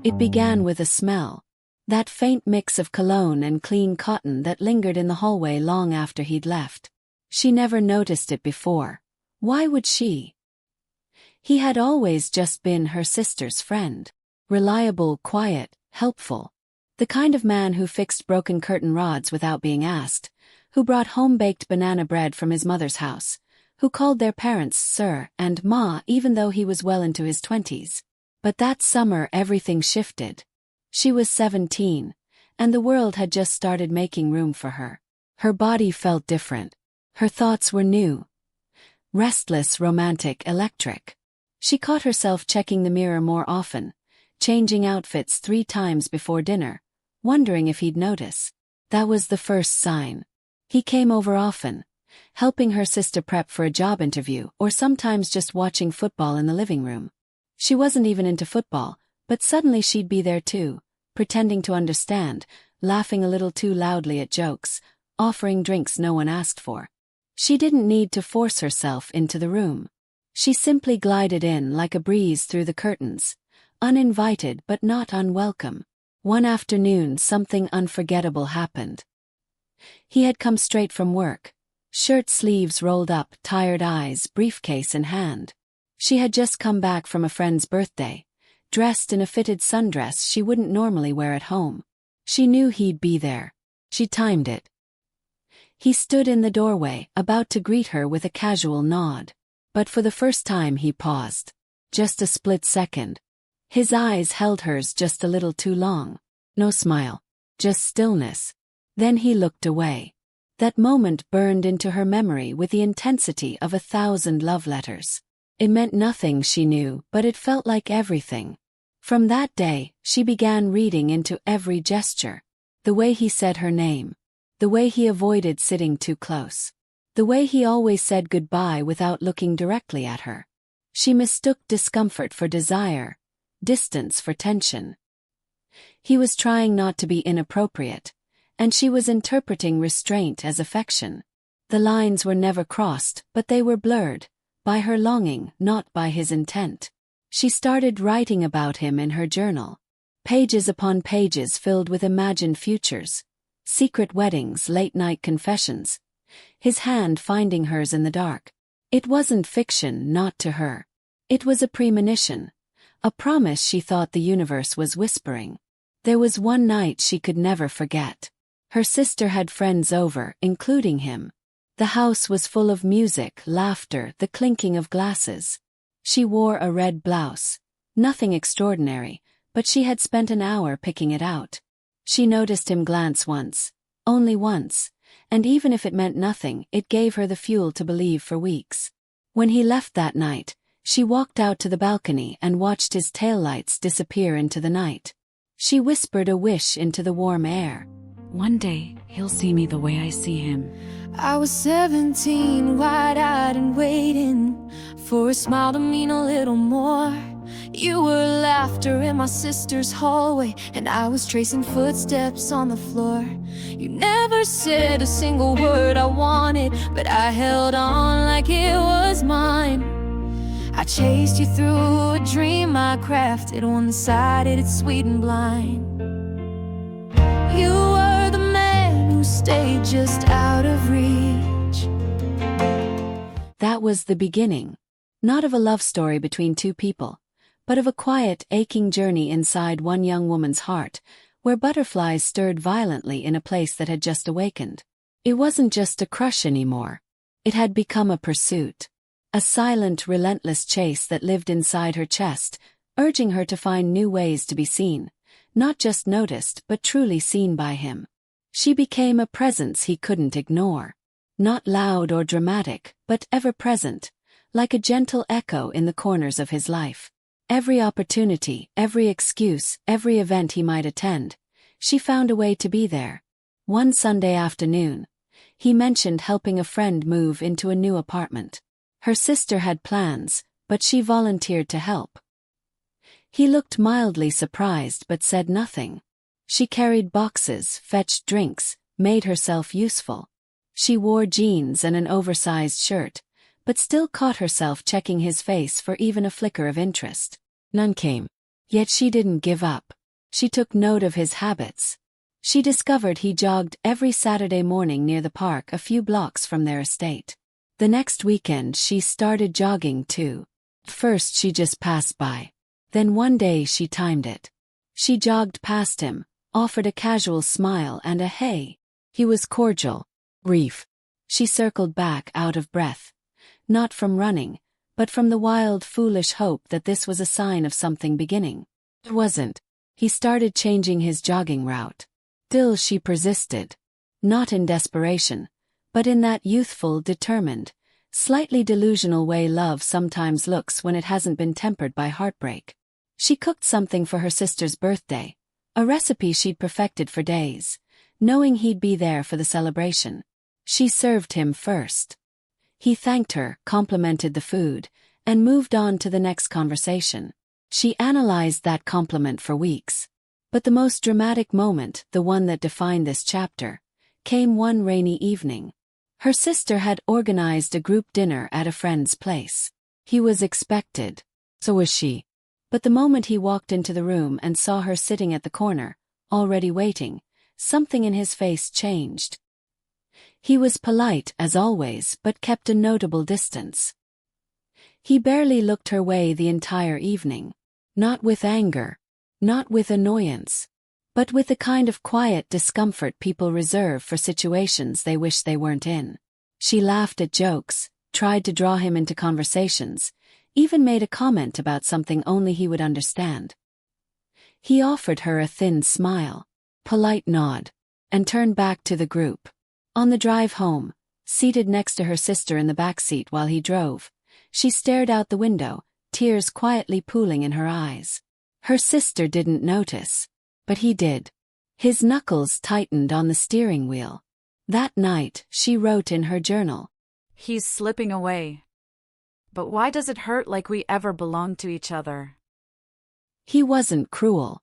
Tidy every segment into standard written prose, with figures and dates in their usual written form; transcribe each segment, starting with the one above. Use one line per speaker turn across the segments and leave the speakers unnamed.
It began with a smell. That faint mix of cologne and clean cotton that lingered in the hallway long after he'd left. She never noticed it before. Why would she? He had always just been her sister's friend. Reliable, quiet, helpful. The kind of man who fixed broken curtain rods without being asked, who brought home-baked banana bread from his mother's house, who called their parents sir and ma even though he was well into his 20s. But that summer everything shifted. She was 17, and the world had just started making room for her. Her body felt different. Her thoughts were new. Restless, romantic, electric. She caught herself checking the mirror more often, changing outfits 3 times before dinner, wondering if he'd notice. That was the first sign. He came over often, helping her sister prep for a job interview or sometimes just watching football in the living room. She wasn't even into football, but suddenly she'd be there too, pretending to understand, laughing a little too loudly at jokes, offering drinks no one asked for. She didn't need to force herself into the room. She simply glided in like a breeze through the curtains, uninvited but not unwelcome. One afternoon something unforgettable happened. He had come straight from work, shirt sleeves rolled up, tired eyes, briefcase in hand. She had just come back from a friend's birthday, dressed in a fitted sundress she wouldn't normally wear at home. She knew he'd be there. She timed it. He stood in the doorway, about to greet her with a casual nod. But for the first time he paused. Just a split second. His eyes held hers just a little too long. No smile. Just stillness. Then he looked away. That moment burned into her memory with the intensity of 1,000 love letters. It meant nothing, she knew, but it felt like everything. From that day, she began reading into every gesture. The way he said her name. The way he avoided sitting too close. The way he always said goodbye without looking directly at her. She mistook discomfort for desire, distance for tension. He was trying not to be inappropriate, and she was interpreting restraint as affection. The lines were never crossed, but they were blurred, by her longing, not by his intent. She started writing about him in her journal. Pages upon pages filled with imagined futures, secret weddings, late-night confessions. His hand finding hers in the dark. It wasn't fiction, not to her. It was a premonition, a promise she thought the universe was whispering. There was one night she could never forget. Her sister had friends over, including him. The house was full of music, laughter, the clinking of glasses. She wore a red blouse. Nothing extraordinary, but she had spent an hour picking it out. She noticed him glance once. Only once. And even if it meant nothing, it gave her the fuel to believe for weeks. When he left that night, she walked out to the balcony and watched his taillights disappear into the night. She whispered a wish into the warm air.
One day, he'll see me the way I see him.
I was 17, wide-eyed and waiting for a smile to mean a little more. You were laughter in my sister's hallway, and I was tracing footsteps on the floor. You never said a single word I wanted, but I held on like it was mine. I chased you through a dream I crafted, one-sided, it's sweet and blind. You were the man who stayed just out of reach.
That was the beginning. Not of a love story between two people, but of a quiet, aching journey inside one young woman's heart, where butterflies stirred violently in a place that had just awakened. It wasn't just a crush anymore. It had become a pursuit. A silent, relentless chase that lived inside her chest, urging her to find new ways to be seen, not just noticed but truly seen by him. She became a presence he couldn't ignore. Not loud or dramatic, but ever present, like a gentle echo in the corners of his life. Every opportunity, every excuse, every event he might attend, she found a way to be there. One Sunday afternoon, he mentioned helping a friend move into a new apartment. Her sister had plans, but she volunteered to help. He looked mildly surprised but said nothing. She carried boxes, fetched drinks, made herself useful. She wore jeans and an oversized shirt, but still caught herself checking his face for even a flicker of interest. None came. Yet she didn't give up. She took note of his habits. She discovered he jogged every Saturday morning near the park a few blocks from their estate. The next weekend she started jogging too. First she just passed by. Then one day she timed it. She jogged past him, offered a casual smile and a hey. He was cordial. Brief. She circled back out of breath. Not from running, but from the wild, foolish hope that this was a sign of something beginning. It wasn't. He started changing his jogging route. Still she persisted. Not in desperation, but in that youthful, determined, slightly delusional way love sometimes looks when it hasn't been tempered by heartbreak. She cooked something for her sister's birthday, a recipe she'd perfected for days, knowing he'd be there for the celebration. She served him first. He thanked her, complimented the food, and moved on to the next conversation. She analyzed that compliment for weeks. But the most dramatic moment, the one that defined this chapter, came one rainy evening. Her sister had organized a group dinner at a friend's place. He was expected. So was she. But the moment he walked into the room and saw her sitting at the corner, already waiting, something in his face changed. He was polite as always but kept a notable distance. He barely looked her way the entire evening. Not with anger. Not with annoyance. But with the kind of quiet discomfort people reserve for situations they wish they weren't in. She laughed at jokes, tried to draw him into conversations, even made a comment about something only he would understand. He offered her a thin smile, polite nod, and turned back to the group. On the drive home, seated next to her sister in the back seat while he drove, she stared out the window, tears quietly pooling in her eyes. Her sister didn't notice. But he did. His knuckles tightened on the steering wheel. That night, she wrote in her journal.
He's slipping away. But why does it hurt like we ever belonged to each other?
He wasn't cruel.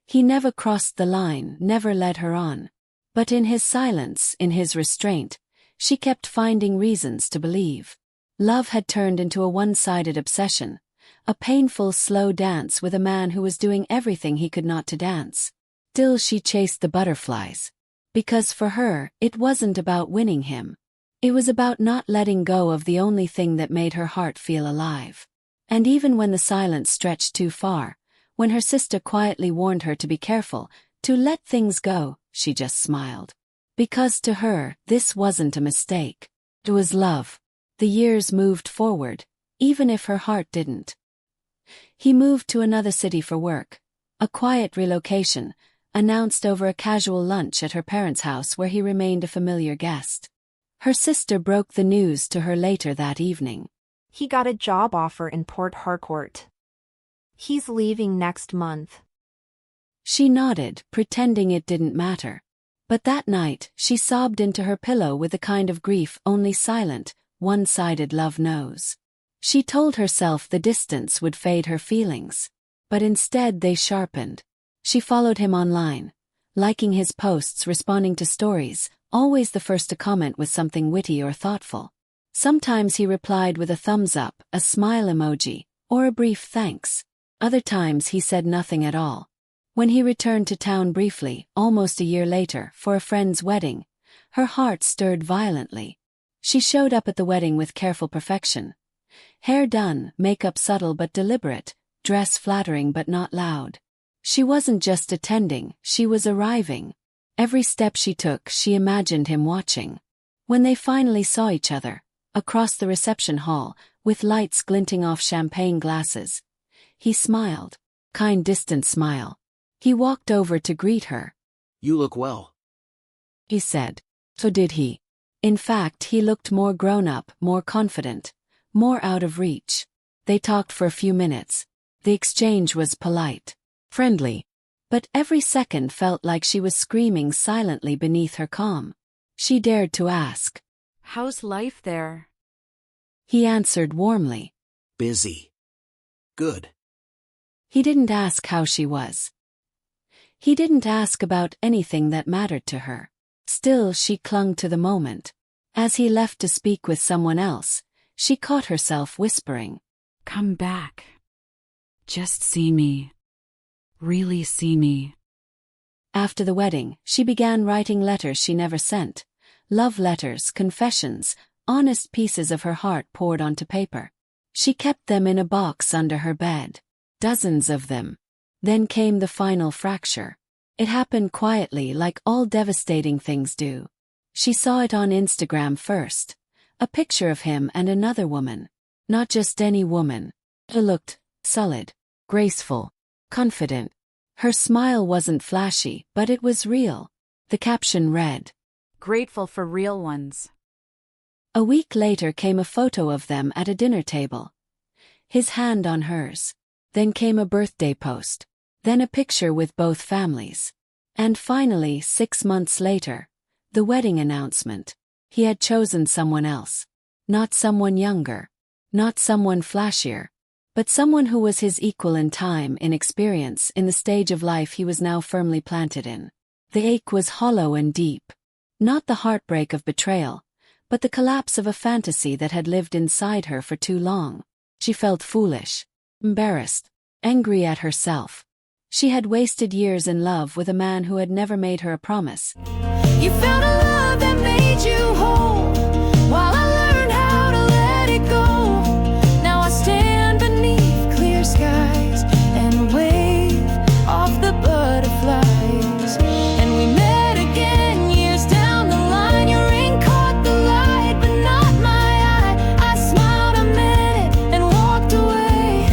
He never crossed the line, never led her on. But in his silence, in his restraint, she kept finding reasons to believe. Love had turned into a one-sided obsession. A painful, slow dance with a man who was doing everything he could not to dance. Still she chased the butterflies. Because for her, it wasn't about winning him. It was about not letting go of the only thing that made her heart feel alive. And even when the silence stretched too far, when her sister quietly warned her to be careful, to let things go, she just smiled. Because to her, this wasn't a mistake. It was love. The years moved forward, even if her heart didn't. He moved to another city for work, a quiet relocation, announced over a casual lunch at her parents' house where he remained a familiar guest. Her sister broke the news to her later that evening.
He got a job offer in Port Harcourt. He's leaving next month.
She nodded, pretending it didn't matter. But that night, she sobbed into her pillow with the kind of grief only silent, one-sided love knows. She told herself the distance would fade her feelings. But instead they sharpened. She followed him online, liking his posts, responding to stories, always the first to comment with something witty or thoughtful. Sometimes he replied with a thumbs up, a smile emoji, or a brief thanks. Other times he said nothing at all. When he returned to town briefly, almost a year later, for a friend's wedding, her heart stirred violently. She showed up at the wedding with careful perfection. Hair done, makeup subtle but deliberate, dress flattering but not loud. She wasn't just attending, she was arriving. Every step she took, she imagined him watching. When they finally saw each other, across the reception hall, with lights glinting off champagne glasses, he smiled. Kind distant smile. He walked over to greet her.
You look well,
he said. So did he. In fact, he looked more grown-up, more confident, more out of reach. They talked for a few minutes. The exchange was polite, friendly. But every second felt like she was screaming silently beneath her calm. She dared to ask.
How's life there?
He answered warmly.
busy. Good.
He didn't ask how she was. He didn't ask about anything that mattered to her. Still she clung to the moment. As he left to speak with someone else, she caught herself whispering.
Come back. Just see me. really see me.
After the wedding, she began writing letters she never sent. Love letters, confessions, honest pieces of her heart poured onto paper. She kept them in a box under her bed. Dozens of them. Then came the final fracture. It happened quietly, like all devastating things do. She saw it on Instagram first. A picture of him and another woman. Not just any woman. She looked solid, graceful, confident. Her smile wasn't flashy, but it was real. The caption read,
Grateful for real ones.
A week later came a photo of them at a dinner table. His hand on hers. Then came a birthday post. Then a picture with both families. And finally, 6 months later, the wedding announcement. He had chosen someone else. Not someone younger. Not someone flashier. But someone who was his equal in time, in experience, in the stage of life he was now firmly planted in. The ache was hollow and deep. Not the heartbreak of betrayal, but the collapse of a fantasy that had lived inside her for too long. She felt foolish, embarrassed, angry at herself. She had wasted years in love with a man who had never made her a promise.
You found a love that made you whole, while I learned how to let it go. Now I stand beneath clear skies and wave off the butterflies. And we met again years down the line. Your ring caught the light, but not my eye. I smiled a minute and walked away.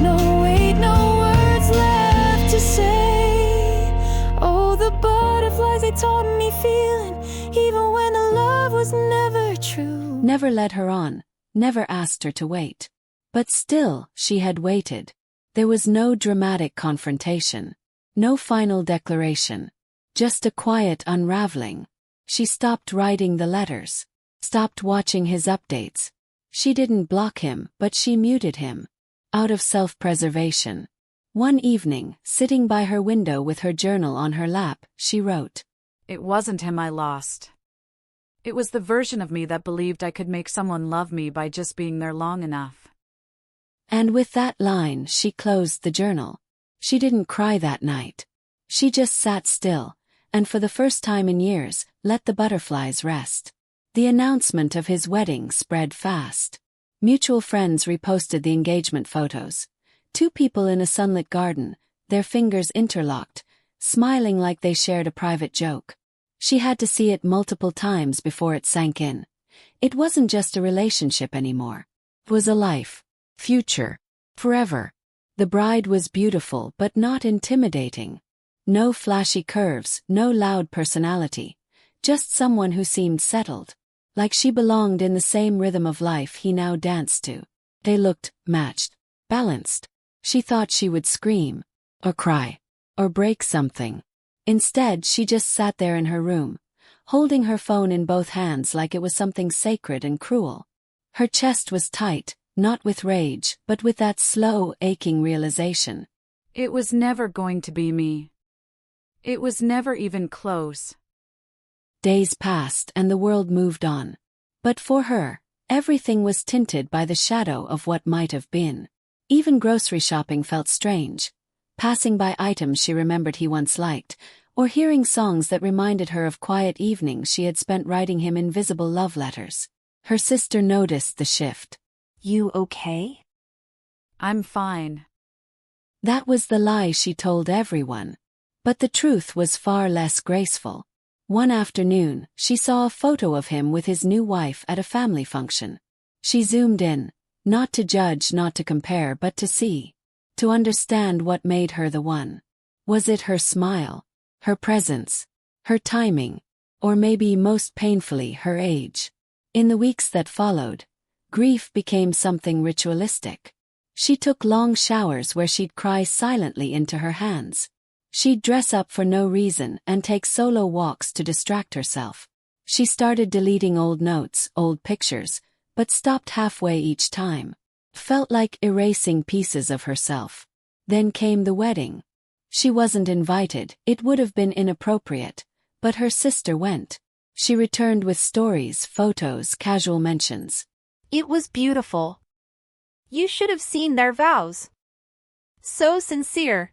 No, wait, no words left to say. Oh, the butterflies, they taught me feeling, even when the love was never true.
Never led her on, never asked her to wait. But still, she had waited. There was no dramatic confrontation. No final declaration. Just a quiet unraveling. She stopped writing the letters. Stopped watching his updates. She didn't block him, but she muted him. Out of self-preservation. One evening, sitting by her window with her journal on her lap, she wrote,
It wasn't him I lost. It was the version of me that believed I could make someone love me by just being there long enough.
And with that line, she closed the journal. She didn't cry that night. She just sat still, and for the first time in years, let the butterflies rest. The announcement of his wedding spread fast. Mutual friends reposted the engagement photos. 2 people in a sunlit garden, their fingers interlocked, smiling like they shared a private joke. She had to see it multiple times before it sank in. It wasn't just a relationship anymore. It was a life. Future. Forever. The bride was beautiful but not intimidating. No flashy curves, no loud personality. Just someone who seemed settled. Like she belonged in the same rhythm of life he now danced to. They looked matched. Balanced. She thought she would scream. Or cry. Or break something. Instead, she just sat there in her room, holding her phone in both hands like it was something sacred and cruel. Her chest was tight, not with rage, but with that slow, aching realization.
It was never going to be me. It was never even close.
Days passed and the world moved on. But for her, everything was tinted by the shadow of what might have been. Even grocery shopping felt strange. Passing by items she remembered he once liked, or hearing songs that reminded her of quiet evenings she had spent writing him invisible love letters. Her sister noticed the shift.
You okay?
I'm fine.
That was the lie she told everyone. But the truth was far less graceful. One afternoon, she saw a photo of him with his new wife at a family function. She zoomed in, not to judge, not to compare, but to see. To understand what made her the one. Was it her smile? Her presence? Her timing? Or maybe most painfully her age? In the weeks that followed, grief became something ritualistic. She took long showers where she'd cry silently into her hands. She'd dress up for no reason and take solo walks to distract herself. She started deleting old notes, old pictures, but stopped halfway each time. Felt like erasing pieces of herself. Then came the wedding. She wasn't invited, it would have been inappropriate, but her sister went. She returned with stories, photos, casual mentions.
It was beautiful. You should have seen their vows. So sincere.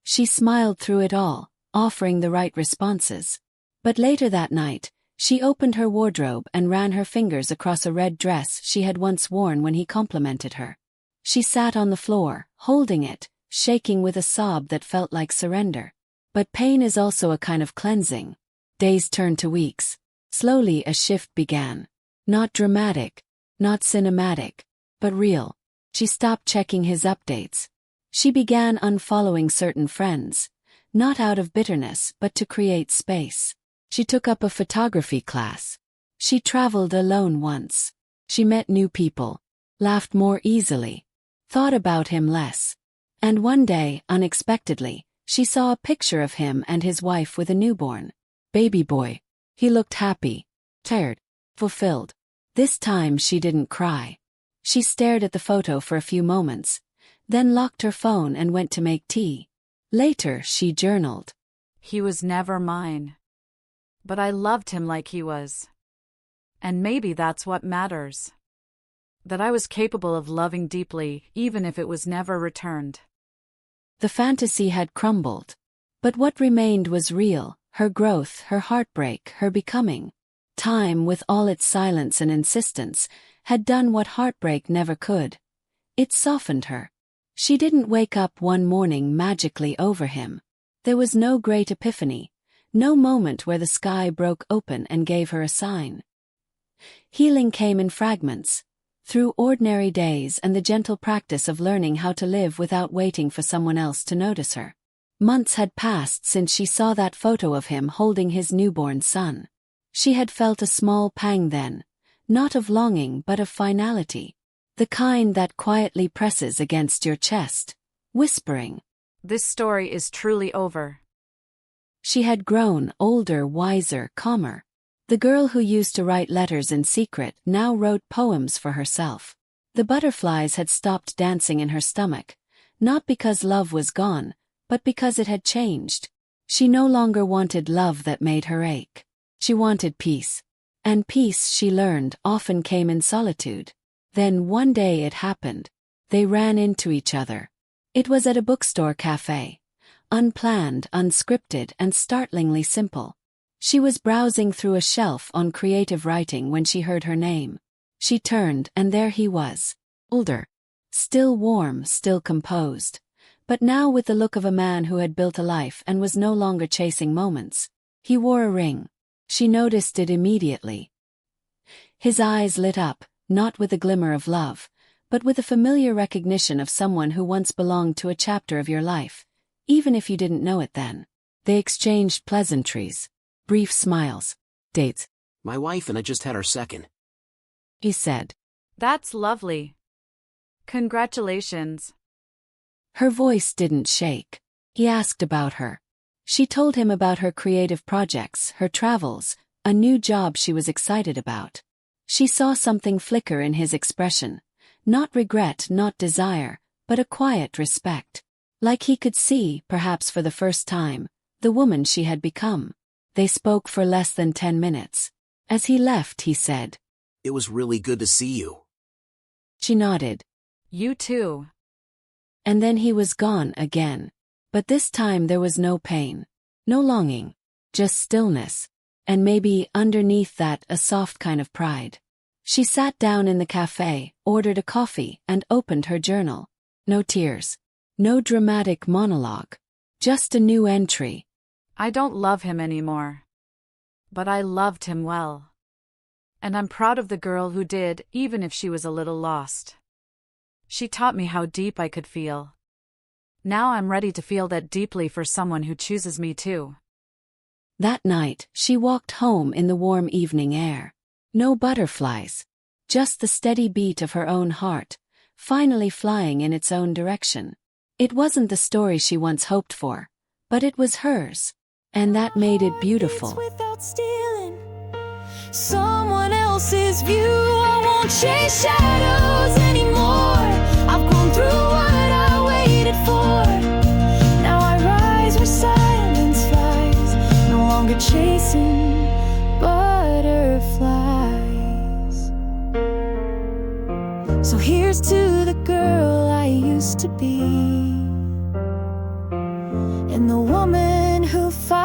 She smiled through it all, offering the right responses. But later that night, she opened her wardrobe and ran her fingers across a red dress she had once worn when he complimented her. She sat on the floor, holding it, shaking with a sob that felt like surrender. But pain is also a kind of cleansing. Days turned to weeks. Slowly a shift began. Not dramatic, not cinematic, but real. She stopped checking his updates. She began unfollowing certain friends, not out of bitterness but to create space. She took up a photography class. She traveled alone once. She met new people, laughed more easily, thought about him less. And one day, unexpectedly, she saw a picture of him and his wife with a newborn baby boy. He looked happy, tired, fulfilled. This time she didn't cry. She stared at the photo for a few moments, then locked her phone and went to make tea. Later she journaled.
He was never mine. But I loved him like he was. And maybe that's what matters. That I was capable of loving deeply, even if it was never returned.
The fantasy had crumbled. But what remained was real, her growth, her heartbreak, her becoming. Time, with all its silence and insistence, had done what heartbreak never could. It softened her. She didn't wake up one morning magically over him. There was no great epiphany, no moment where the sky broke open and gave her a sign. Healing came in fragments, through ordinary days and the gentle practice of learning how to live without waiting for someone else to notice her. Months had passed since she saw that photo of him holding his newborn son. She had felt a small pang then, not of longing but of finality. The kind that quietly presses against your chest, whispering,
"This story is truly over."
She had grown older, wiser, calmer. The girl who used to write letters in secret now wrote poems for herself. The butterflies had stopped dancing in her stomach, not because love was gone, but because it had changed. She no longer wanted love that made her ache. She wanted peace. And peace, she learned, often came in solitude. Then one day it happened. They ran into each other. It was at a bookstore cafe. Unplanned, unscripted, and startlingly simple. She was browsing through a shelf on creative writing when she heard her name. She turned, and there he was. Older. Still warm, still composed. But now with the look of a man who had built a life and was no longer chasing moments. He wore a ring. She noticed it immediately. His eyes lit up, not with a glimmer of love, but with a familiar recognition of someone who once belonged to a chapter of your life, even if you didn't know it then. They exchanged pleasantries, brief smiles, dates.
My wife and I just had our second.
He said.
"That's lovely. Congratulations."
Her voice didn't shake. He asked about her. She told him about her creative projects, her travels, a new job she was excited about. She saw something flicker in his expression. Not regret, not desire, but a quiet respect. Like he could see, perhaps for the first time, the woman she had become. They spoke for less than 10 minutes. As he left, he said,
"It was really good to see you."
She nodded.
"You too."
And then he was gone again. But this time there was no pain, no longing, just stillness. And maybe, underneath that, a soft kind of pride. She sat down in the cafe, ordered a coffee, and opened her journal. No tears. No dramatic monologue. Just a new entry.
"I don't love him anymore. But I loved him well. And I'm proud of the girl who did, even if she was a little lost. She taught me how deep I could feel. Now I'm ready to feel that deeply for someone who chooses me too."
That night, she walked home in the warm evening air. No butterflies. Just the steady beat of her own heart, finally flying in its own direction. It wasn't the story she once hoped for, but it was hers. And that made it beautiful.
Without stealing someone else's view, I won't chase shadows anymore. I've gone through what I waited for. Now I rise where silence flies, no longer chasing butterflies. So here's to the girl I used to be. who fight.